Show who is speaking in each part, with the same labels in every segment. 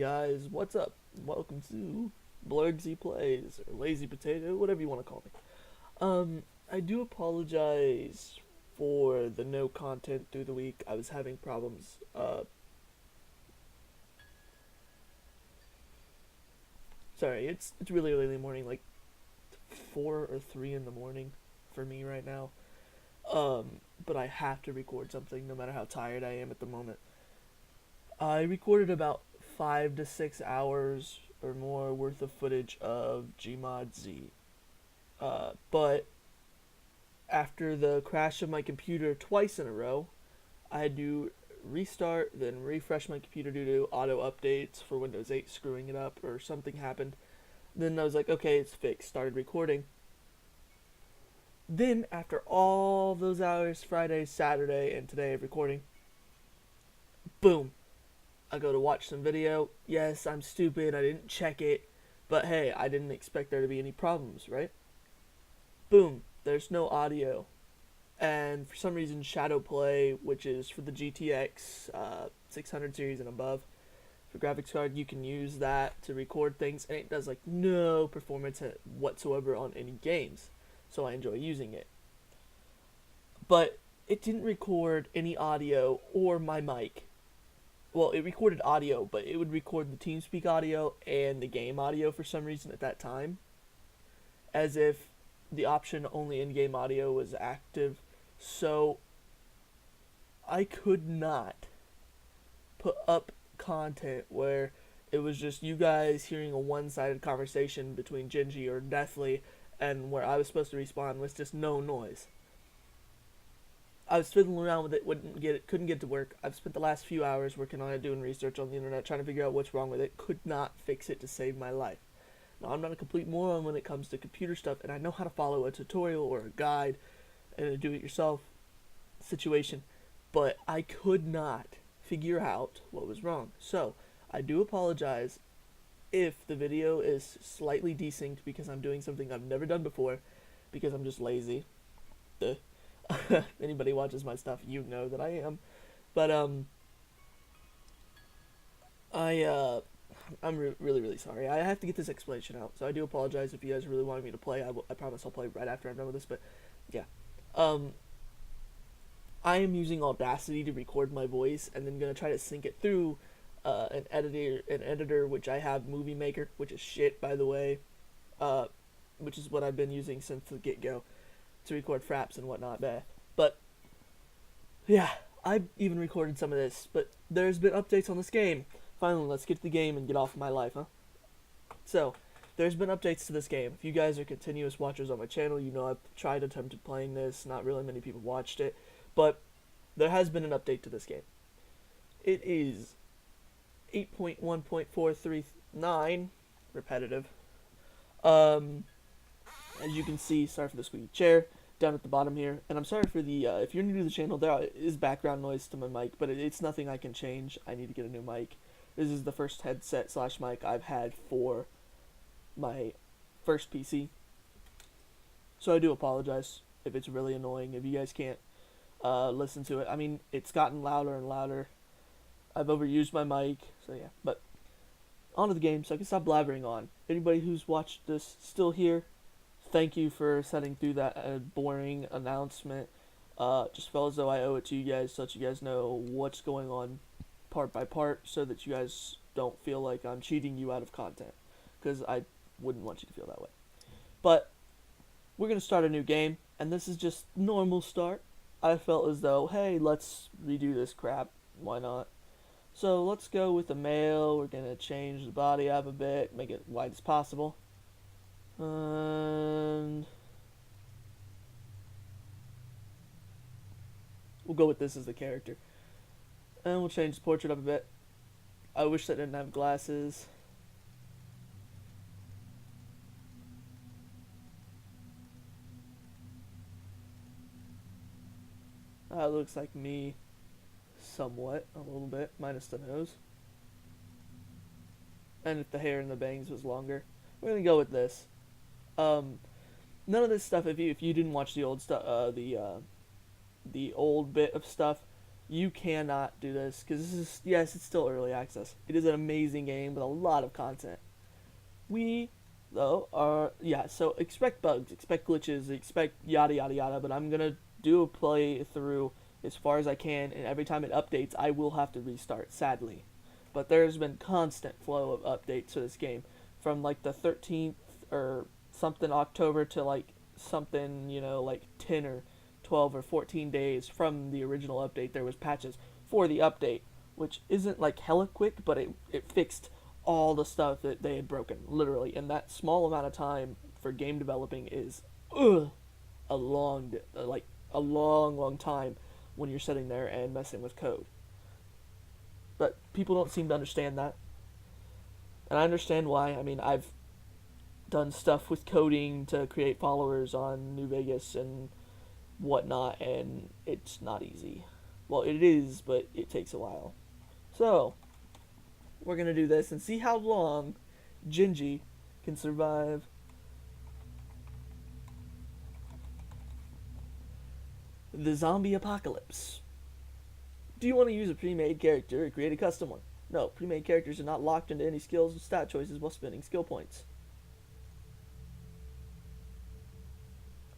Speaker 1: guys, what's up? Welcome to blergzy Plays, or Lazy Potato, whatever you want to call me. I do apologize for the no content through the week. I was having problems. Sorry, it's really early in the morning, like 4 or 3 in the morning for me right now. But I have to record something no matter how tired I am at the moment. I recorded about 5 to 6 hours or more worth of footage of Gmod Z. But after the crash of my computer twice in a row, I had to restart, then refresh my computer due to auto updates for Windows 8 screwing it up or something happened. Then I was like, okay, it's fixed. Started recording. Then, after all those hours, Friday, Saturday, and today of recording, boom, I go to watch some video. Yes, I'm stupid. I didn't check it. But hey, I didn't expect there to be any problems, right? Boom, there's no audio. And for some reason, Shadow Play, which is for the GTX 600 series and above, for graphics card, you can use that to record things, and it does like no performance whatsoever on any games. So I enjoy using it. But it didn't record any audio or my mic. Well, it recorded audio, but it would record the TeamSpeak audio and the game audio for some reason at that time, as if the option only in-game audio was active. So I could not put up content where it was just you guys hearing a one-sided conversation between Genji or Deathly, and where I was supposed to respond with just no noise. I was fiddling around with it, couldn't get to work. I've spent the last few hours working on it, doing research on the internet, trying to figure out what's wrong with it. Could not fix it to save my life. Now, I'm not a complete moron when it comes to computer stuff, and I know how to follow a tutorial or a guide and a do-it-yourself situation, but I could not figure out what was wrong. So, I do apologize if the video is slightly desynced because I'm doing something I've never done before, because I'm just lazy. Duh. Anybody watches my stuff, you know that I am. But I'm really sorry. I have to get this explanation out, so I do apologize if you guys really wanted me to play. I promise I'll play right after I'm done with this. But yeah, um, I am using Audacity to record my voice, and then gonna try to sync it through an editor which I have, Movie Maker, which is shit by the way, uh, which is what I've been using since the get go to record fraps and whatnot. But yeah, I even recorded some of this. But there's been updates on this game. Finally, let's get to the game and get off of my life, huh? So, there's been updates to this game. If you guys are continuous watchers on my channel, you know I've attempted playing this. Not really many people watched it, but there has been an update to this game. It is 8.1.439 repetitive. Um, as you can see, sorry for the squeaky chair down at the bottom here, and I'm sorry for the if you're new to the channel, there is background noise to my mic, but it's nothing I can change. I need to get a new mic. This is the first headset slash mic I've had for my first PC, so I do apologize if it's really annoying, if you guys can't listen to it. I mean, it's gotten louder and louder. I've overused my mic, so yeah. But on to the game, so I can stop blabbering on. Anybody who's watched this still here, thank you for sitting through that boring announcement. Just felt as though I owe it to you guys to let you guys know what's going on part by part, so that you guys don't feel like I'm cheating you out of content, because I wouldn't want you to feel that way. But we're going to start a new game, and this is just normal start. I felt as though, hey, let's redo this crap. Why not? So let's go with the male. We're going to change the body up a bit, make it wide as possible. And we'll go with this as the character. And we'll change the portrait up a bit. I wish that didn't have glasses. Looks like me somewhat, a little bit, minus the nose. And if the hair and the bangs was longer. We're going to go with this. None of this stuff, if you didn't watch the old stuff, the old bit of stuff, You cannot do this because this is, yes, it's still early access. It is an amazing game with a lot of content. We though are, yeah, so expect bugs, expect glitches, expect yada yada yada, but I'm gonna do a playthrough as far as I can, and every time it updates I will have to restart, sadly. But there's been constant flow of updates to this game from like the 13th or something October to like something, like 10 or 12 or 14 days from the original update. There was patches for the update, which isn't like hella quick, but it fixed all the stuff that they had broken, literally. And that small amount of time for game developing is a long, like a long, long time when you're sitting there and messing with code. But people don't seem to understand that, and I understand why. I mean, I've done stuff with coding to create followers on New Vegas and whatnot, and it's not easy. Well, it is, but it takes a while. So we're gonna do this and see how long Gingy can survive the zombie apocalypse. Do you want to use a pre-made character or create a custom one? No, pre-made characters are not locked into any skills or stat choices while spending skill points.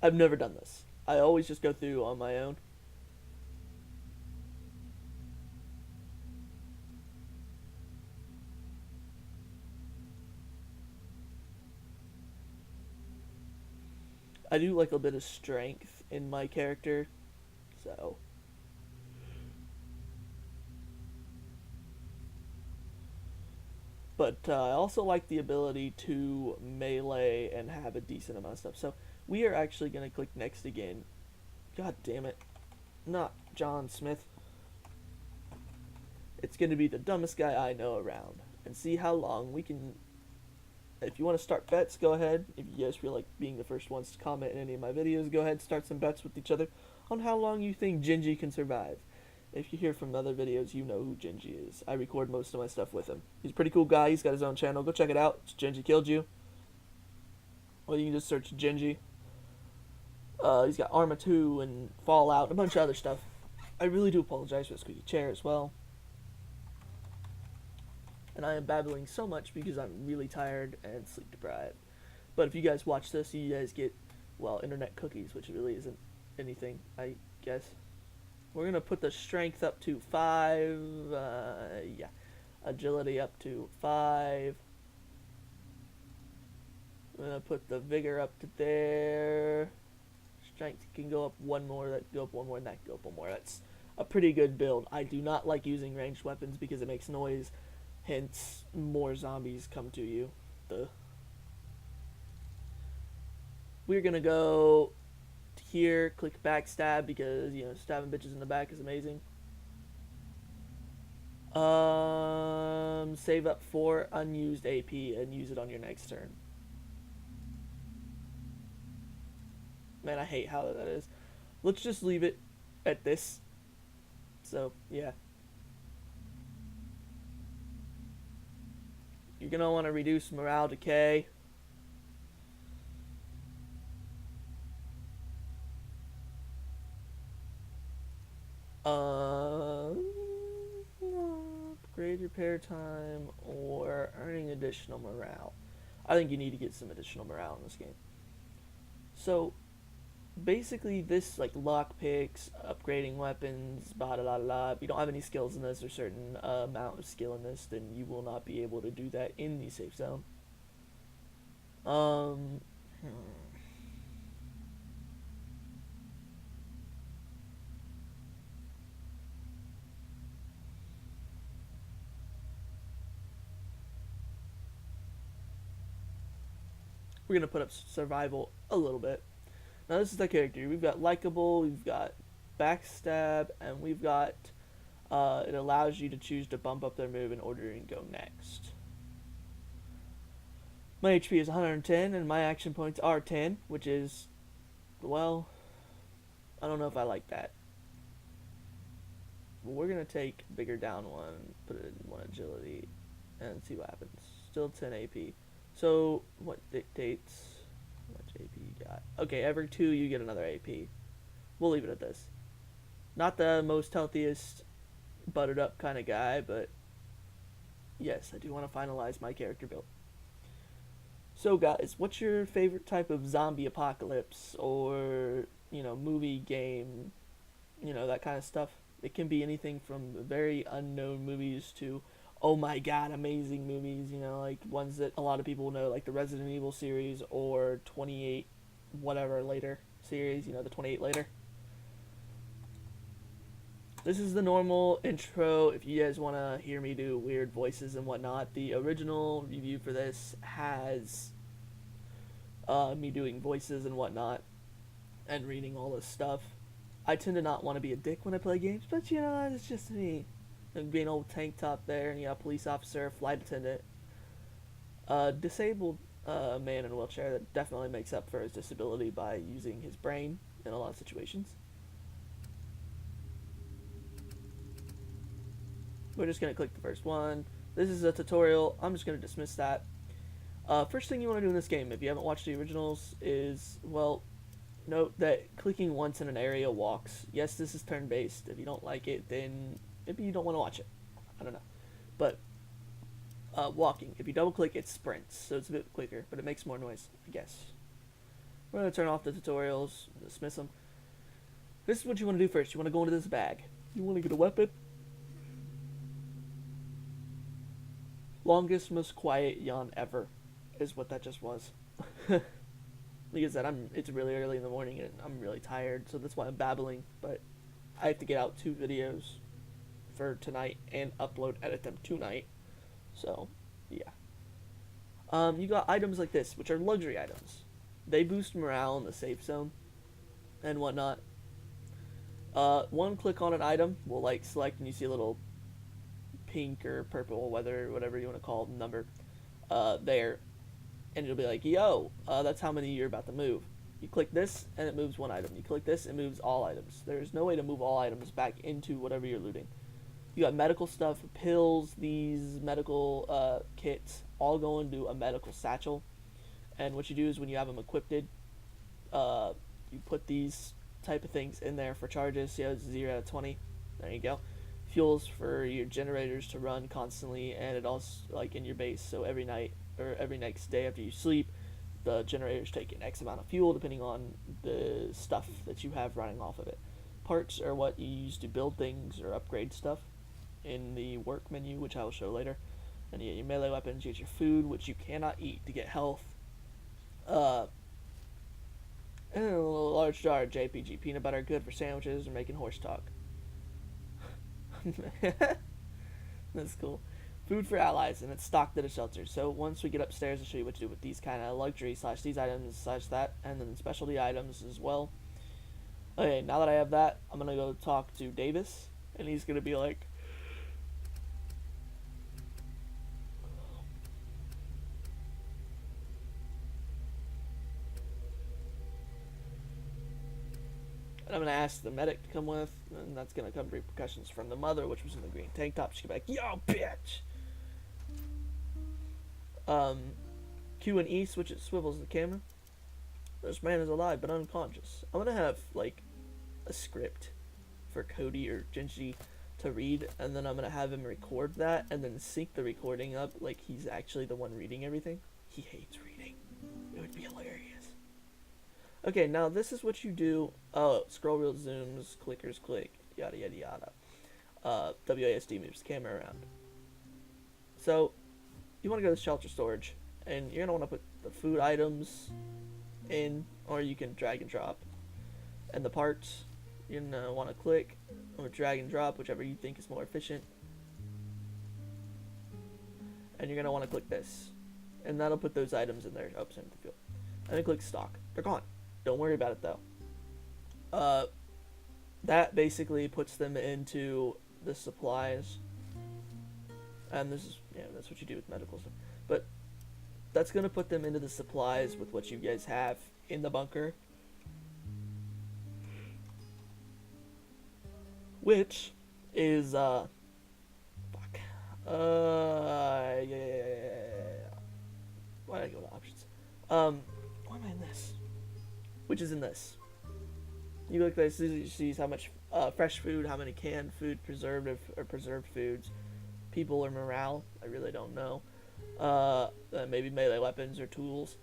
Speaker 1: I've never done this. I always just go through on my own. I do like a bit of strength in my character, so. But I also like the ability to melee and have a decent amount of stuff. So we are actually going to click next again. God damn it. Not John Smith. It's going to be the dumbest guy I know around. And see how long we can. If you want to start bets, go ahead. If you guys feel like being the first ones to comment in any of my videos, go ahead and start some bets with each other on how long you think Gingy can survive. If you hear from other videos, you know who Gingy is. I record most of my stuff with him. He's a pretty cool guy. He's got his own channel. Go check it out. It's Gingy Killed You. Or you can just search Gingy. He's got Arma 2 and Fallout and a bunch of other stuff. I really do apologize for the squeaky chair as well. And I am babbling so much because I'm really tired and sleep deprived. But if you guys watch this, you guys get, well, internet cookies, which really isn't anything, I guess. We're going to put the strength up to 5. Yeah. Agility up to 5. I'm going to put the vigor up to there. Strength can go up one more, that can go up one more, and that can go up one more. That's a pretty good build. I do not like using ranged weapons because it makes noise. Hence, more zombies come to you. We're going to go here, click backstab because, stabbing bitches in the back is amazing. Save up 4 unused AP and use it on your next turn. Man, I hate how that is. Let's just leave it at this. So, yeah. You're going to want to reduce morale decay. Upgrade repair time or earning additional morale. I think you need to get some additional morale in this game. So basically this, like, lock picks, upgrading weapons, blah blah blah. If you don't have any skills in this or certain amount of skill in this, then you will not be able to do that in the safe zone. Hmm. We're gonna put up survival a little bit. Now this is the character. We've got likable, we've got backstab, and we've got it allows you to choose to bump up their move in order and go next. My HP is 110 and my action points are 10, which is, well, I don't know if I like that. But we're gonna take bigger down one, put it in 1 agility, and see what happens. Still 10 AP. So what dictates how much AP you got? Okay, every 2 you get another AP. We'll leave it at this. Not the most healthiest, buttered up kind of guy, but yes, I do want to finalize my character build. So, guys, what's your favorite type of zombie apocalypse or, movie, game, that kind of stuff? It can be anything from very unknown movies to, oh my god, amazing movies, like ones that a lot of people know, like the Resident Evil series or 28 whatever later series, the 28 later. This is the normal intro. If you guys want to hear me do weird voices and whatnot, the original review for this has me doing voices and whatnot and reading all this stuff. I tend to not want to be a dick when I play games, but it's just me. Like being old tank top there, and police officer, flight attendant, disabled man in a wheelchair that definitely makes up for his disability by using his brain in a lot of situations. We're just gonna click the first one. This is a tutorial. I'm just gonna dismiss that. First thing you want to do in this game, if you haven't watched the originals, is, well, note that clicking once in an area walks. Yes, this is turn-based. If you don't like it, then maybe you don't want to watch it. I don't know. But walking, if you double-click, it sprints, so it's a bit quicker, but it makes more noise, I guess. We're going to turn off the tutorials, dismiss them. This is what you want to do first. You want to go into this bag. You want to get a weapon. Longest, most quiet yawn ever is what that just was. Like I said, it's really early in the morning and I'm really tired, so that's why I'm babbling. But I have to get out 2 videos for tonight and edit them tonight. So, yeah. You got items like this, which are luxury items. They boost morale in the safe zone and whatnot. One click on an item will select, and you see a little pink or purple, whatever you want to call the number, there, and it'll be like, yo, that's how many you're about to move. You click this, and it moves one item. You click this, it moves all items. There's no way to move all items back into whatever you're looting. You got medical stuff, pills, these medical kits, all go into a medical satchel. And what you do is when you have them equipped, you put these type of things in there for charges. See how it's 0 out of 20? There you go. Fuels for your generators to run constantly, and it also, in your base, so every night or every next day after you sleep, the generators take an X amount of fuel depending on the stuff that you have running off of it. Parts are what you use to build things or upgrade stuff in the work menu, which I will show later. And you get your melee weapons, you get your food, which you cannot eat to get health. And a large jar of JPG peanut butter, good for sandwiches or making horse talk. That's cool. Food for allies, and it's stocked at a shelter. So once we get upstairs, I'll show you what to do with these kind of luxury / these items / that, and then specialty items as well. Okay, now that I have that, I'm gonna go talk to Davis, and he's gonna be like, and I'm gonna ask the medic to come with, and that's gonna come repercussions from the mother, which was in the green tank top. She's gonna be like, yo, bitch! Q and E swivels the camera. This man is alive but unconscious. I'm gonna have a script for Cody or Genji to read, and then I'm gonna have him record that and then sync the recording up like he's actually the one reading everything. He hates reading. It would be hilarious. Okay, now this is what you do. Oh, scroll wheel zooms, clickers click, yada yada yada. WASD moves the camera around. So you want to go to shelter storage, and you're gonna want to put the food items in, or you can drag and drop. And the parts, you're gonna want to click or drag and drop, whichever you think is more efficient. And you're gonna want to click this, and that'll put those items in there. Oh, same the field. And then click stock. They're gone. Don't worry about it though. That basically puts them into the supplies. And this is, that's what you do with medical stuff. But that's going to put them into the supplies with what you guys have in the bunker. Which is, fuck. Yeah. Why did I go to options? Why am I in this? Which is in this. You look at this, you see how much fresh food, how many canned food, preserved foods, people or morale. I really don't know. Maybe melee weapons or tools,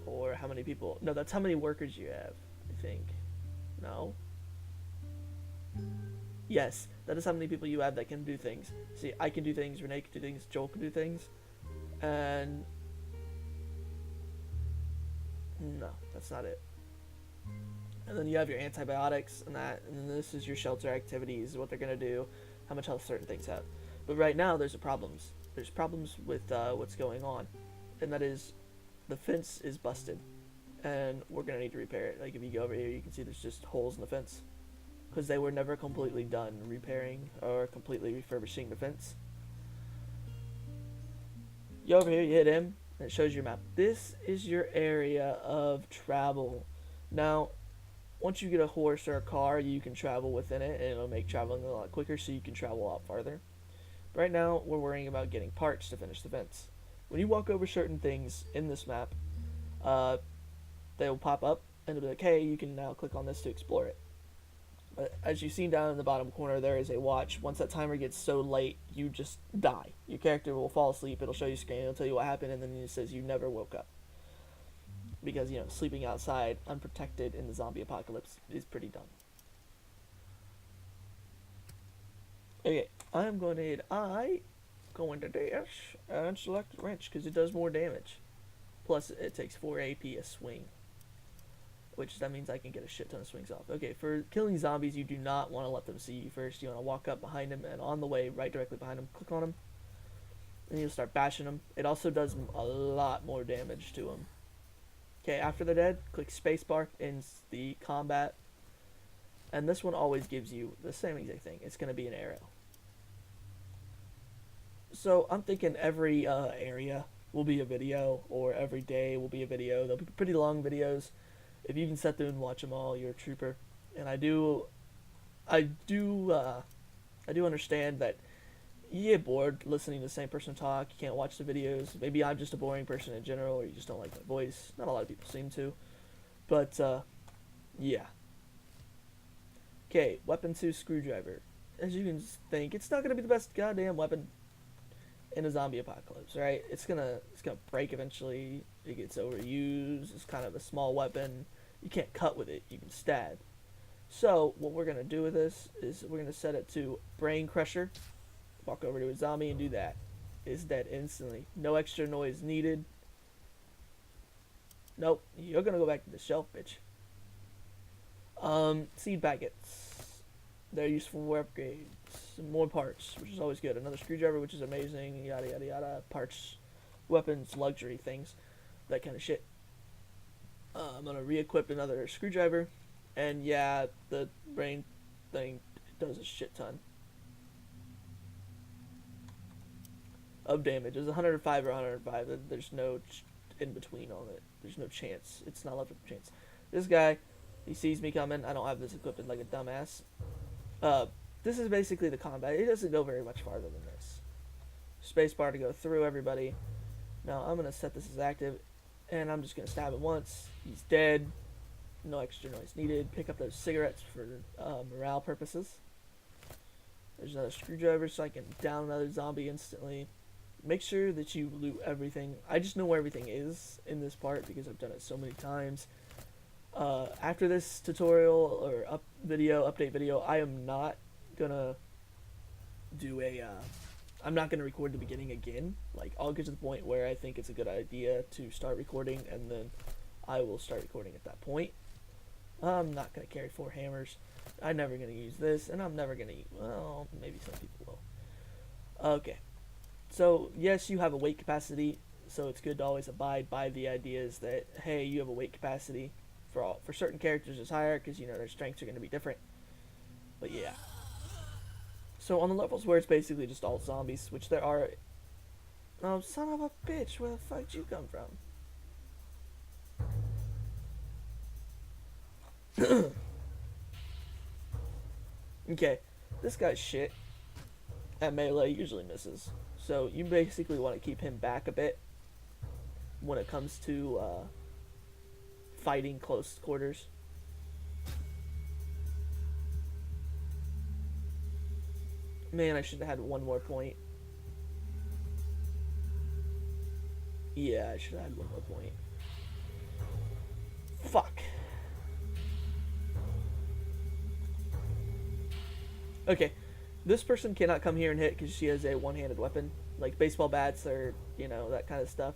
Speaker 1: or how many people. No, that's how many workers you have. I think. No. Yes, that is how many people you have that can do things. See, I can do things, Renee can do things, Joel can do things, and no, that's not it. And then you have your antibiotics and that, and then this is your shelter activities, what they're gonna do, how much health certain things have. But right now, there's problems. There's problems with what's going on, and that is the fence is busted, and we're gonna need to repair it. Like if you go over here, you can see there's just holes in the fence because they were never completely done repairing or completely refurbishing the fence. You over here, you hit M, and it shows your map. This is your area of travel. Now, once you get a horse or a car, you can travel within it, and it'll make traveling a lot quicker, so you can travel a lot farther. But right now, we're worrying about getting parts to finish the fence. When you walk over certain things in this map, they will pop up, and it'll be like, hey, you can now click on this to explore it. As you've seen down in the bottom corner, there is a watch. Once that timer gets so late, you just die. Your character will fall asleep. It'll show you screen. It'll tell you what happened, and then it says you never woke up. Because, you know, sleeping outside, unprotected in the zombie apocalypse is pretty dumb. Okay, I'm going to hit I, go into dash, and select wrench, because it does more damage. Plus, it takes 4 AP a swing. Which that means I can get a shit ton of swings off. Okay, for killing zombies, you do not want to let them see you first. You want to walk up behind them, and on the way, right directly behind them, click on them. And you'll start bashing them. It also does a lot more damage to them. Okay, after they're dead, click spacebar, ends the combat. And this one always gives you the same exact thing. It's going to be an arrow. So I'm thinking every area will be a video, or every day will be a video. They'll be pretty long videos. If you can sit through and watch them all, you're a trooper. And I do understand that you get bored listening to the same person talk. You can't watch the videos. Maybe I'm just a boring person in general, or you just don't like my voice. Not a lot of people seem to. But, yeah. Okay, weapon 2 screwdriver. As you can think, it's not going to be the best goddamn weapon in a zombie apocalypse, right? It's gonna break eventually. It gets overused. It's kind of a small weapon. You can't cut with it. You can stab. So what we're gonna do with this is we're gonna set it to brain crusher. Walk over to a zombie and do that. It's dead instantly. No extra noise needed. Nope. You're gonna go back to the shelf, bitch. Seed packets. They're useful for upgrades. More parts, which is always good. Another screwdriver, which is amazing. Yada yada yada. Parts, weapons, luxury things, that kind of shit. I'm gonna re-equip another screwdriver, and yeah, the brain thing does a shit ton of damage. It's 105 or 105. There's no in between on it. There's no chance. It's not left of chance. This guy, he sees me coming. I don't have this equipped like a dumbass. This is basically the combat. It doesn't go very much farther than this. Spacebar to go through everybody. Now I'm gonna set this as active, and I'm just gonna stab him once. He's dead. No extra noise needed. Pick up those cigarettes for morale purposes. There's another screwdriver so I can down another zombie instantly. Make sure that you loot everything. I just know where everything is in this part because I've done it so many times. After this tutorial or update video, I am not gonna do I'm not gonna record the beginning again. Like, I'll get to the point where I think it's a good idea to start recording, and then I will start recording at that point. I'm not gonna carry 4 hammers. I'm never gonna use this, and I'm never gonna well, maybe some people will. Okay. So, yes, you have a weight capacity, so it's good to always abide by the ideas that, hey, you have a weight capacity. For certain characters it's higher because, you know, their strengths are going to be different. But yeah. So on the levels where it's basically just all zombies, which there are... Oh, son of a bitch, where the fuck did you come from? Okay, this guy's shit at melee usually misses. So you basically want to keep him back a bit when it comes to fighting close quarters. Man, I should have had one more point. Yeah, I should have had one more point. Fuck. Okay, this person cannot come here and hit because she has a one-handed weapon, like baseball bats or, you know, that kind of stuff.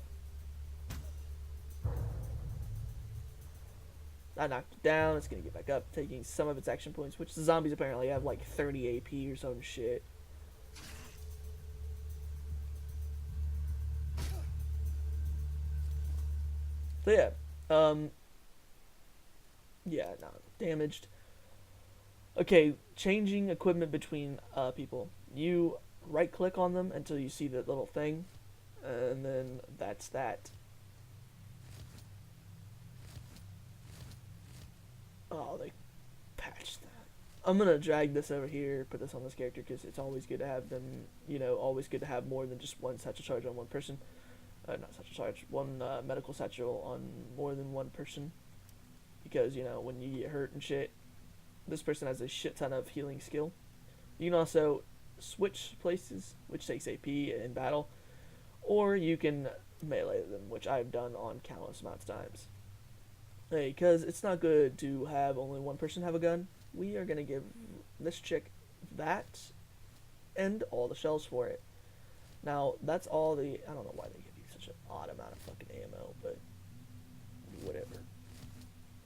Speaker 1: I knocked it down. It's gonna get back up, taking some of its action points, which the zombies apparently have like 30 AP or some shit. So yeah, um, yeah, no, damaged. Okay, changing equipment between people. You right click on them until you see that little thing, and then that's that. Oh, they patched that. I'm gonna drag this over here, put this on this character because it's always good to have them. You know, always good to have more than just one satchel charge on one person. Not satchel charge, one medical satchel on more than one person. Because, you know, when you get hurt and shit, this person has a shit ton of healing skill. You can also switch places, which takes AP in battle, or you can melee them, which I've done on countless amounts of times. Hey, because it's not good to have only one person have a gun. We are going to give this chick that and all the shells for it. Now, that's all the... I don't know why they give you such an odd amount of fucking ammo, but whatever.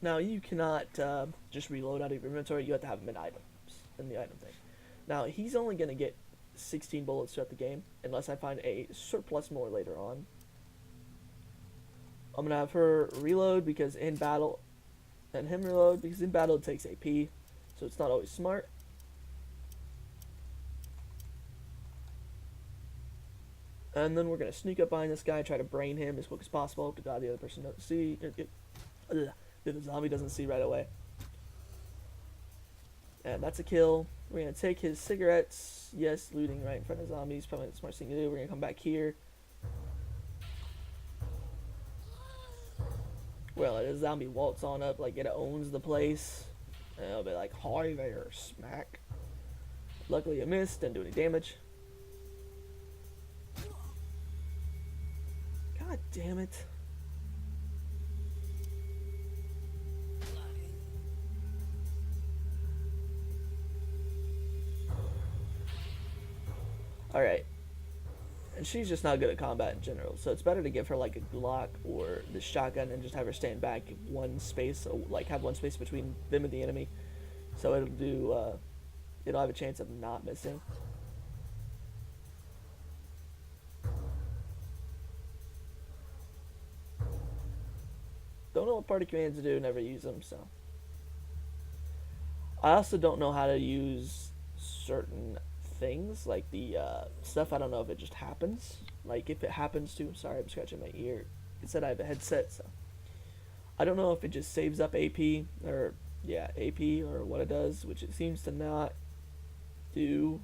Speaker 1: Now, you cannot just reload out of your inventory. You have to have them in items, in the item thing. Now, he's only going to get 16 bullets throughout the game, unless I find a surplus more later on. I'm going to have her reload because in battle, and him reload because in battle it takes AP, so it's not always smart. And then we're going to sneak up behind this guy, try to brain him as quick as possible to God the other person doesn't see. The zombie doesn't see right away. And that's a kill. We're going to take his cigarettes. Yes, looting right in front of zombies. Probably the smartest thing to do. We're going to come back here. Well, a zombie waltz on up like it owns the place. And it'll be like, hi there, smack. Luckily, I missed. Didn't do any damage. God damn it. Alright. And she's just not good at combat in general, so it's better to give her like a Glock or the shotgun and just have her stand back one space, like have one space between them and the enemy, so it'll do, it'll have a chance of not missing. Don't know what party commands to do, never use them, so. I also don't know how to use certain things, like the stuff. I don't know if it just happens. Like if it happens to, sorry, I'm scratching my ear. It said I have a headset, so I don't know if it just saves up AP or yeah, AP or what it does, which it seems to not do.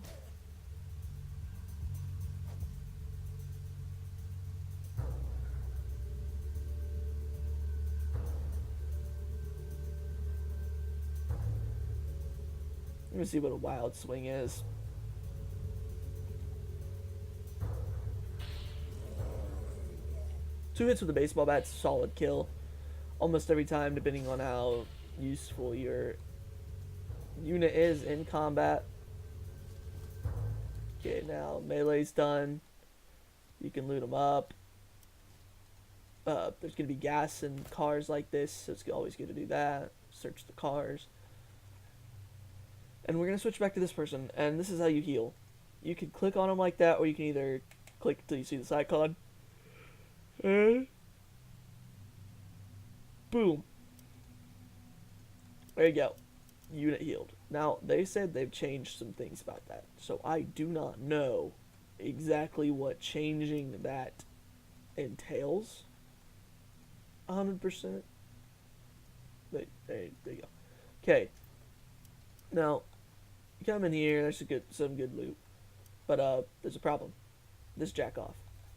Speaker 1: Let me see what a wild swing is. Two hits with a baseball bat's a solid kill. Almost every time, depending on how useful your unit is in combat. Okay, now melee's done. You can loot them up. There's going to be gas in cars like this, so it's always good to do that. Search the cars. And we're going to switch back to this person, and this is how you heal. You can click on them like that, or you can either click until you see this icon. And boom. There you go. Unit healed. Now, they said they've changed some things about that, so I do not know exactly what changing that entails. 100%. There you go. Okay. Now, you come in here, there's some good loot. But there's a problem. This jackoff.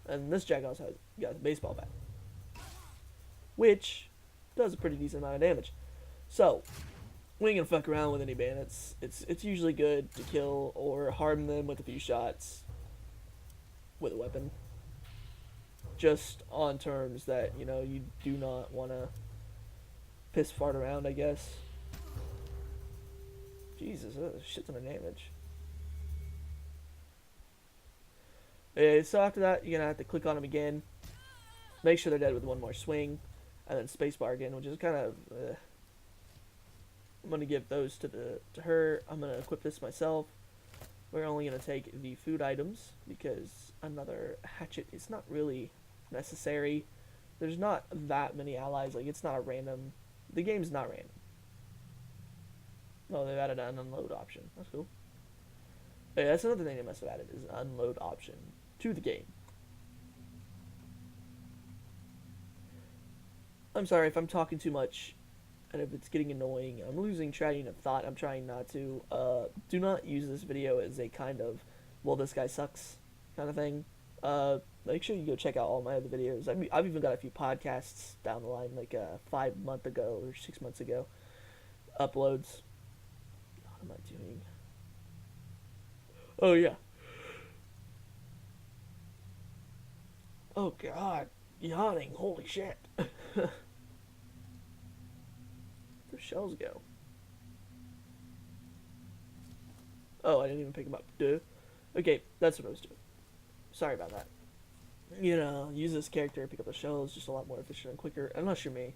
Speaker 1: And this jackoff has got a baseball bat. Which does a pretty decent amount of damage. So, we ain't gonna fuck around with any bandits. It's usually good to kill or harm them with a few shots with a weapon. Just on terms that, you know, you do not want to piss fart around, I guess. Jesus, that's a shit ton of damage. Yeah, so after that, you're gonna have to click on them again. Make sure they're dead with one more swing, and then spacebar again, which is kind of. I'm gonna give those to her. I'm gonna equip this myself. We're only gonna take the food items because another hatchet is not really necessary. There's not that many allies. Like, it's not a random. The game's not random. Oh, they've added an unload option. That's cool. But yeah, that's another thing they must have added is an unload option to the game. I'm sorry if I'm talking too much and if it's getting annoying. I'm losing train of thought. I'm trying not to. Do not use this video as a kind of, well, this guy sucks kind of thing. Make sure you go check out all my other videos. I've even got a few podcasts down the line, like 5 months ago or 6 months ago, uploads. What am I doing? Oh, yeah. Oh, God. Yawning. Holy shit. Where'd the shells go? Oh, I didn't even pick them up. Duh. Okay, that's what I was doing. Sorry about that. You know, use this character, pick up the shells, just a lot more efficient and quicker. Unless you're me.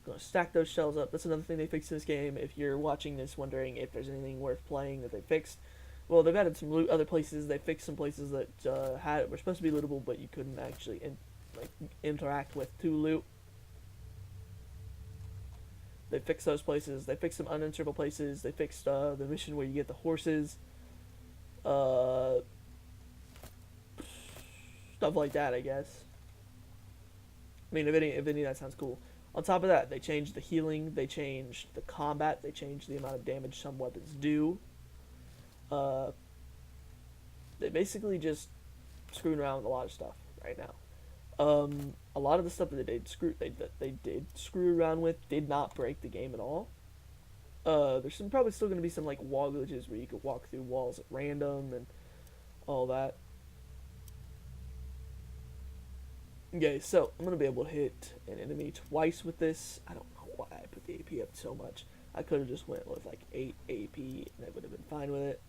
Speaker 1: Gonna stack those shells up. That's another thing they fixed in this game. If you're watching this wondering if there's anything worth playing that they fixed, well, they've added some loot other places. They fixed some places that were supposed to be lootable, but you couldn't actually interact with to loot. They fixed those places. They fixed some unanswerable places. They fixed the mission where you get the horses. Stuff like that, I guess. I mean, if any of that sounds cool. On top of that, they changed the healing, they changed the combat, they changed the amount of damage some weapons do. They basically just screwing around with a lot of stuff right now. A lot of the stuff that they did screw around with did not break the game at all. There's probably still going to be some like wall glitches where you could walk through walls at random and all that. Okay, so I'm going to be able to hit an enemy twice with this. I don't know why I put the AP up so much. I could have just went with like 8 AP and I would have been fine with it.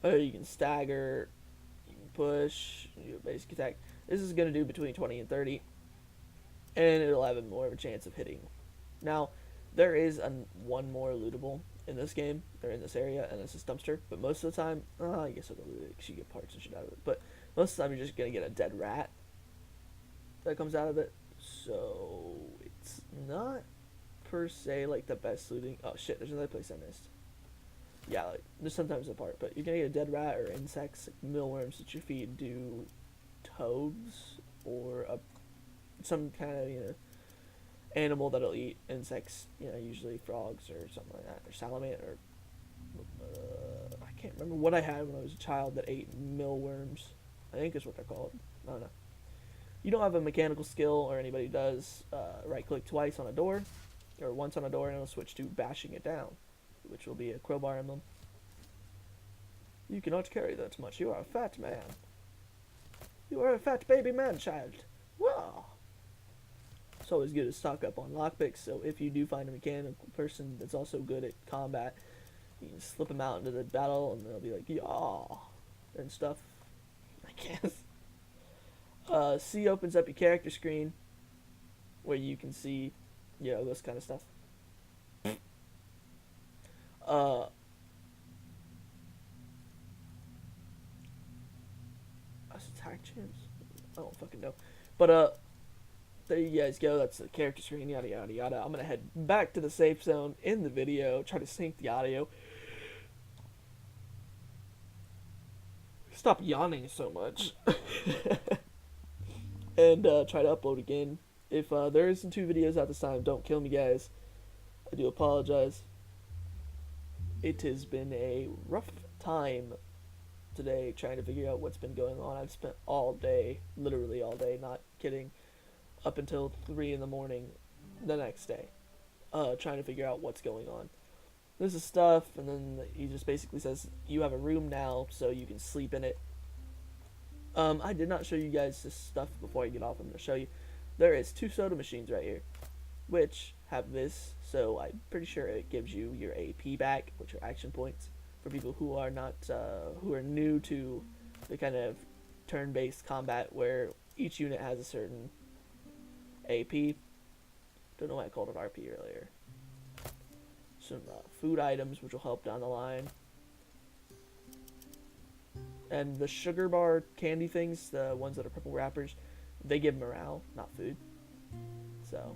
Speaker 1: Oh, you can stagger, you can push, you do a basic attack. This is going to do between 20 and 30. And it'll have more of a chance of hitting. Now, there is one more lootable in this game, or in this area, and it's this dumpster. But most of the time, I guess I'll loot it because you get parts and shit out of it. But most of the time, you're just going to get a dead rat that comes out of it. So, it's not per se like the best looting. Oh shit, there's another place I missed. Yeah, like, there's sometimes a part, but you're going to get a dead rat or insects, like mealworms that you feed to toads or some kind of, you know, animal that'll eat insects, you know, usually frogs or something like that, or salamander, or I can't remember what I had when I was a child that ate mealworms. I think is what they're called. I don't know. You don't have a mechanical skill, or anybody does. Right click twice on a door, or once on a door, and it'll switch to bashing it down, which will be a crowbar emblem. You cannot carry that much. You are a fat man. You are a fat baby man child. Wow. It's always good to stock up on lockpicks, so if you do find a mechanical person that's also good at combat, you can slip them out into the battle and they'll be like, yeah, and stuff, I guess. C opens up your character screen, where you can see, you know, this kind of stuff. Attack chance? I don't fucking know. But, there you guys go. That's the character screen, yada yada yada. I'm gonna head back to the safe zone in the video, try to sync the audio. Stop yawning so much. And try to upload again. If there isn't 2 videos out this time, don't kill me, guys. I do apologize. It has been a rough time today trying to figure out what's been going on. I've spent all day, literally all day, not kidding, up until 3 in the morning the next day, trying to figure out what's going on. This is stuff, and then he just basically says, you have a room now, so you can sleep in it. I did not show you guys this stuff before I get off. I'm going to show you. There is 2 soda machines right here, which have this, so I'm pretty sure it gives you your AP back, which are action points, for people who are not, who are new to the kind of turn-based combat where each unit has a certain AP. Don't know why I called it RP earlier. Some food items, which will help down the line. And the sugar bar candy things, the ones that are purple wrappers, they give morale, not food. So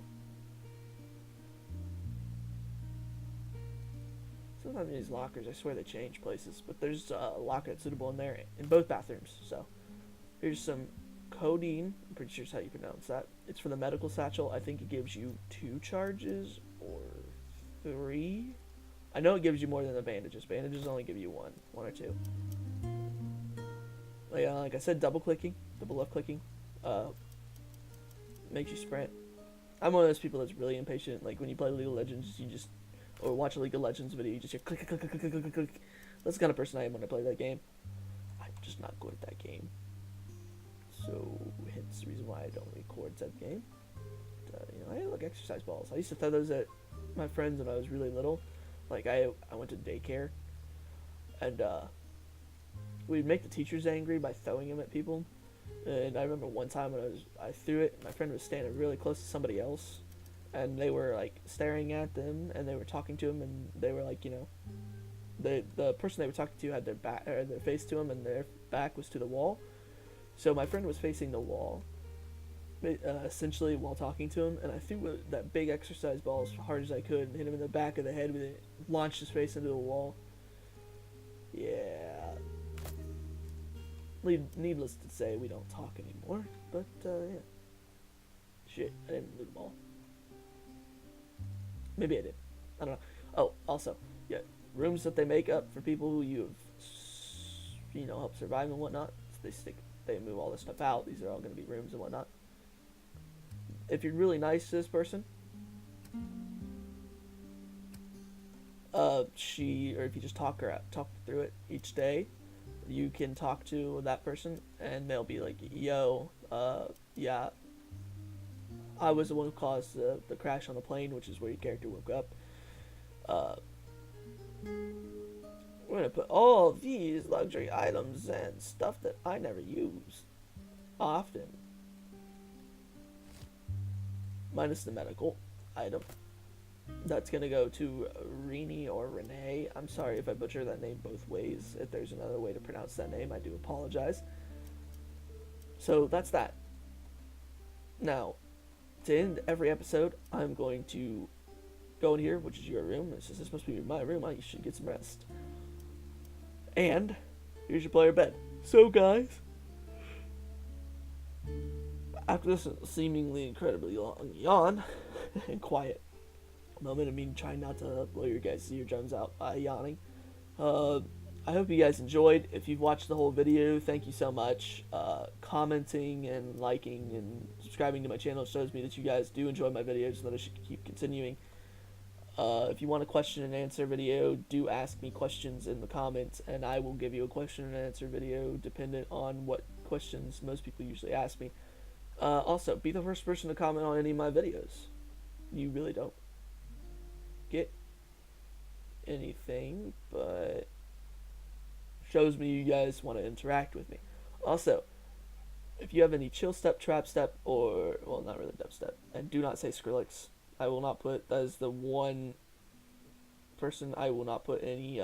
Speaker 1: sometimes in these lockers, I swear they change places, but there's a locker that's suitable in there in both bathrooms. So here's some codeine. I'm pretty sure is how you pronounce that. It's for the medical satchel. I think it gives you 2 charges or 3. I know it gives you more than the bandages. Bandages only give you one or 2. Like I said, double left clicking, makes you sprint. I'm one of those people that's really impatient. Like when you play League of Legends, you just, or watch a League of Legends video, you just hear click, click, click, click, click, click, click. That's the kind of person I am when I play that game. I'm just not good at that game. So hence the reason why I don't record said game. I like exercise balls. I used to throw those at my friends when I was really little. Like I went to daycare, and we'd make the teachers angry by throwing them at people. And I remember one time when I threw it, my friend was standing really close to somebody else, and they were like staring at them, and they were talking to him, and they were like, the person they were talking to had their back or their face to him, and their back was to the wall. So my friend was facing the wall, essentially while talking to him, and I threw that big exercise ball as hard as I could and hit him in the back of the head with it, launched his face into the wall. Yeah. Needless to say, we don't talk anymore, but yeah. Shit, I didn't loot them all. Maybe I did. I don't know. Oh, also, yeah, rooms that they make up for people who you've, helped survive and whatnot. So they move all this stuff out. These are all going to be rooms and whatnot. If you're really nice to this person, or if you just talk through it each day, you can talk to that person, and they'll be like, yo, yeah, I was the one who caused the crash on the plane, which is where your character woke up. We're going to put all these luxury items and stuff that I never use often, minus the medical item. That's going to go to Rini or Renee. I'm sorry if I butcher that name both ways. If there's another way to pronounce that name, I do apologize. So that's that. Now, to end every episode, I'm going to go in here, which is your room. This is supposed to be my room. You should get some rest. And here's your player bed. So, guys, after this seemingly incredibly long yawn and quiet moment of me trying not to blow your guys' eardrums out by yawning, I hope you guys enjoyed. If you've watched the whole video, thank you so much. Commenting and liking and subscribing to my channel shows me that you guys do enjoy my videos and that I should keep continuing. If you want a question and answer video, do ask me questions in the comments, and I will give you a question and answer video dependent on what questions most people usually ask me. Also, be the first person to comment on any of my videos. You really don't get anything, but shows me you guys want to interact with me. Also, if you have any chill step, trap step, or, well, not really dubstep, and do not say Skrillex. I will not put, that is the one person I will not put any,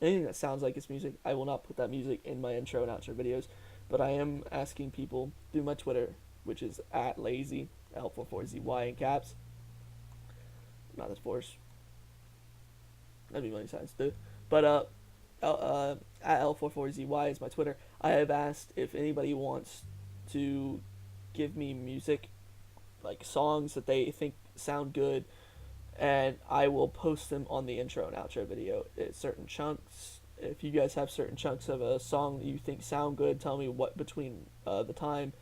Speaker 1: anything that sounds like it's music. I will not put that music in my intro and outro videos, but I am asking people through my Twitter, which is at lazy, L44ZY in caps. Not as force. That'd be money signs too. But, at L44ZY is my Twitter. I have asked if anybody wants to give me music, like songs that they think sound good, and I will post them on the intro and outro video at certain chunks. If you guys have certain chunks of a song that you think sound good, tell me what between the time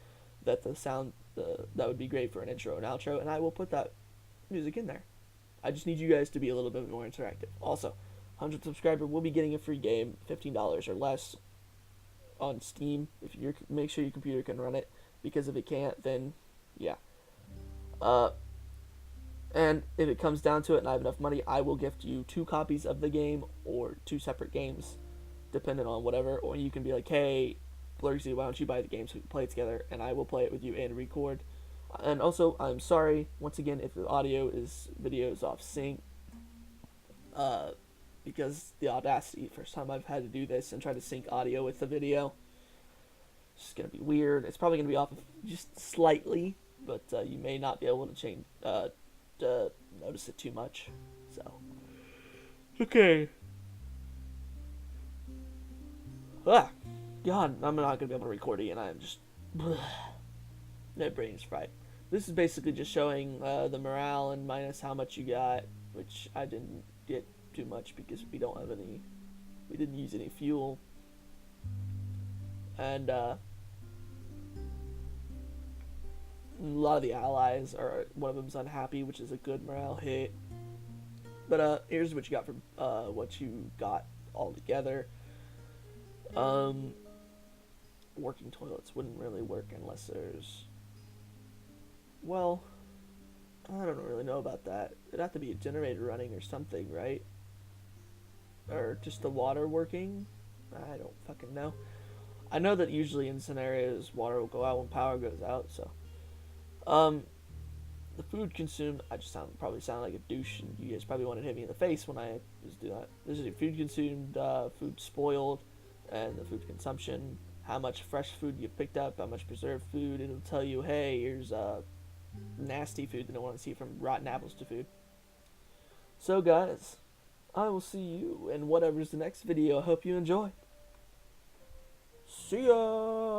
Speaker 1: that the sound that would be great for an intro and outro, and I will put that music in there. I just need you guys to be a little bit more interactive. Also, 100 subscriber will be getting a free game, $15 or less on Steam. If you make sure your computer can run it, because if it can't, then yeah. Uh, and if it comes down to it and I have enough money, I will gift you 2 copies of the game or 2 separate games, depending on whatever. Or you can be like, hey, blergzy, why don't you buy the game so we can play it together, and I will play it with you and record. And also, I'm sorry once again if the video is off sync, uh, because the audacity. First time I've had to do this and try to sync audio with the video. It's just gonna be weird. It's probably gonna be off just slightly, but you may not be able to change to notice it too much. So okay. Ah, God, I'm not gonna be able to record again. I'm just no brain's fried. This is basically just showing the morale and minus how much you got, which I didn't get too much because we didn't use any fuel, and a lot of the allies are, one of them's unhappy, which is a good morale hit. But here's what you got from what you got all together. Working toilets wouldn't really work unless there's, well, I don't really know about that. It'd have to be a generator running or something, right? Or just the water working? I don't fucking know. I know that usually in scenarios water will go out when power goes out, so. The food consumed, I just probably sound like a douche, and you guys probably want to hit me in the face when I just do that. This is your food consumed, food spoiled, and the food consumption, how much fresh food you picked up, how much preserved food. It'll tell you, hey, here's nasty food that I want to see, from rotten apples to food. So guys, I will see you in whatever's the next video. I hope you enjoy. See ya!